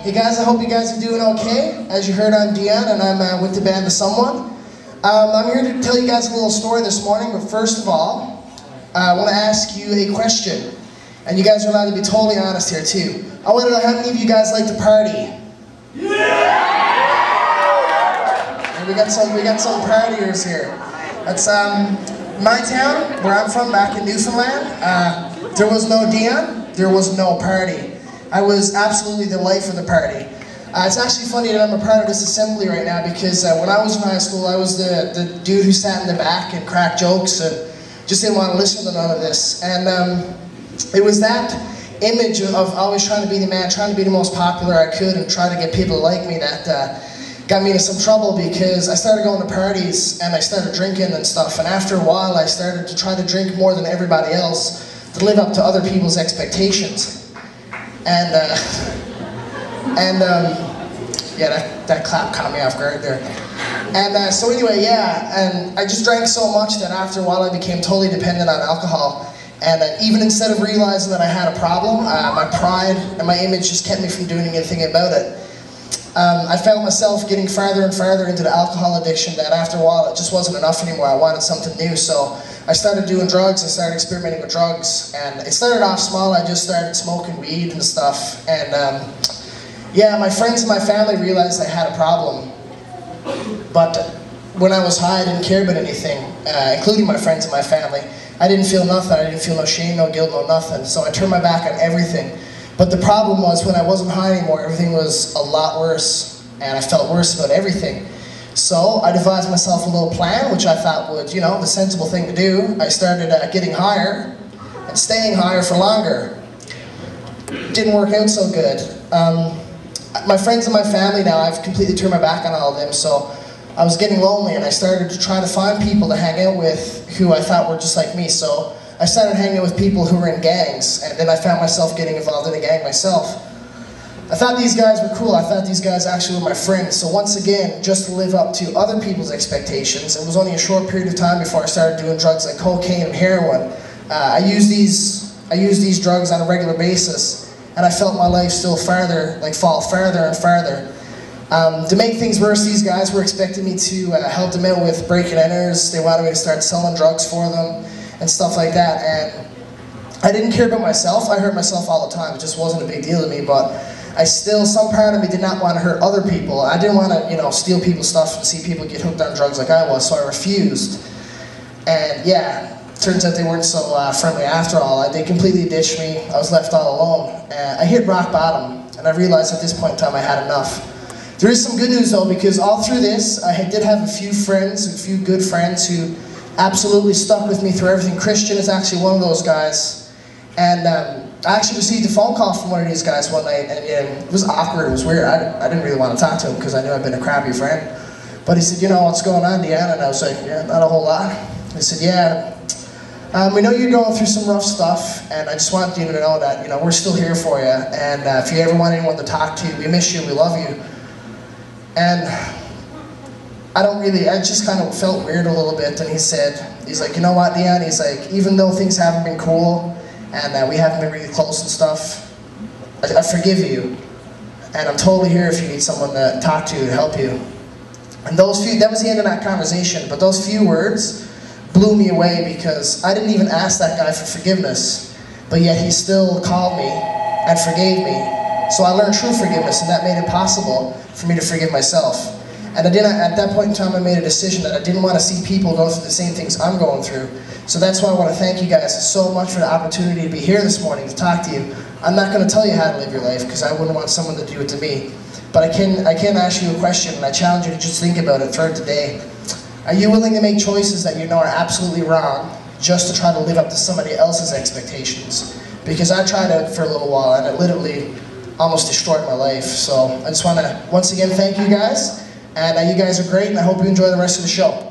Hey guys, I hope you guys are doing okay. As you heard, I'm Dion, and I'm with the band The Someone. I'm here to tell you guys a little story this morning, but first of all, I want to ask you a question. And you guys are allowed to be totally honest here too. I want to know how many of you guys like to party? Yeah! And we got some partiers here. That's my town, where I'm from, back in Newfoundland. There was no Dion, there was no party. I was absolutely the life of the party. It's actually funny that I'm a part of this assembly right now because when I was in high school, I was the dude who sat in the back and cracked jokes and just didn't want to listen to none of this. And it was that image of always trying to be the man, trying to be the most popular I could and try to get people to like me that got me into some trouble because I started going to parties and I started drinking and stuff. And after a while, I started to try to drink more than everybody else to live up to other people's expectations. And yeah, that clap caught me off guard there. And so anyway, yeah, and I just drank so much that after a while I became totally dependent on alcohol. And even instead of realizing that I had a problem, my pride and my image just kept me from doing anything about it. I found myself getting farther and farther into the alcohol addiction that after a while it just wasn't enough anymore. I wanted something new, so I started doing drugs. I started experimenting with drugs, and it started off small. I just started smoking weed and stuff, and yeah, my friends and my family realized I had a problem, but when I was high I didn't care about anything, including my friends and my family. I didn't feel nothing. I didn't feel no shame, no guilt, no nothing, so I turned my back on everything. But the problem was when I wasn't high anymore, everything was a lot worse, and I felt worse about everything. So I devised myself a little plan, which I thought would, you know, the sensible thing to do. I started getting higher and staying higher for longer. Didn't work out so good. My friends and my family now, I've completely turned my back on all of them, so I was getting lonely, and I started to try to find people to hang out with who I thought were just like me. So I started hanging with people who were in gangs, and then I found myself getting involved in a gang myself. I thought these guys were cool. I thought these guys actually were my friends. So once again, just to live up to other people's expectations, it was only a short period of time before I started doing drugs like cocaine and heroin. I use these drugs on a regular basis, and I felt my life still fall farther and farther. To make things worse, these guys were expecting me to help them out with break-and-enters. They wanted me to start selling drugs for them and stuff like that, and I didn't care about myself. I hurt myself all the time. It just wasn't a big deal to me, but some part of me did not want to hurt other people. I didn't want to, you know, steal people's stuff and see people get hooked on drugs like I was, so I refused. And yeah, turns out they weren't so friendly after all. They completely ditched me. I was left all alone. I hit rock bottom, and I realized at this point in time I had enough. There is some good news though, because all through this, I did have a few friends, a few good friends who absolutely stuck with me through everything. Christian is actually one of those guys, and I actually received a phone call from one of these guys one night, and it was awkward, it was weird. I didn't really want to talk to him because I knew I'd been a crappy friend, but he said, you know, what's going on, Dion? And I was like, yeah, not a whole lot. He said, yeah, we know you're going through some rough stuff, and I just want you to know that, you know, we're still here for you, and if you ever want anyone to talk to, we miss you, we love you. And I just kind of felt weird a little bit, and he's like, you know what, Dion, he's like, even though things haven't been cool, and we haven't been really close and stuff, I forgive you, and I'm totally here if you need someone to talk to help you. And that was the end of that conversation, but those few words blew me away because I didn't even ask that guy for forgiveness, but yet he still called me and forgave me. So I learned true forgiveness, and that made it possible for me to forgive myself. And at that point in time, I made a decision that I didn't want to see people go through the same things I'm going through. So that's why I want to thank you guys so much for the opportunity to be here this morning to talk to you. I'm not going to tell you how to live your life because I wouldn't want someone to do it to me. But I can ask you a question, and I challenge you to just think about it throughout the day. Are you willing to make choices that you know are absolutely wrong just to try to live up to somebody else's expectations? Because I tried it for a little while, and it literally almost destroyed my life. So I just want to once again thank you guys, and you guys are great, and I hope you enjoy the rest of the show.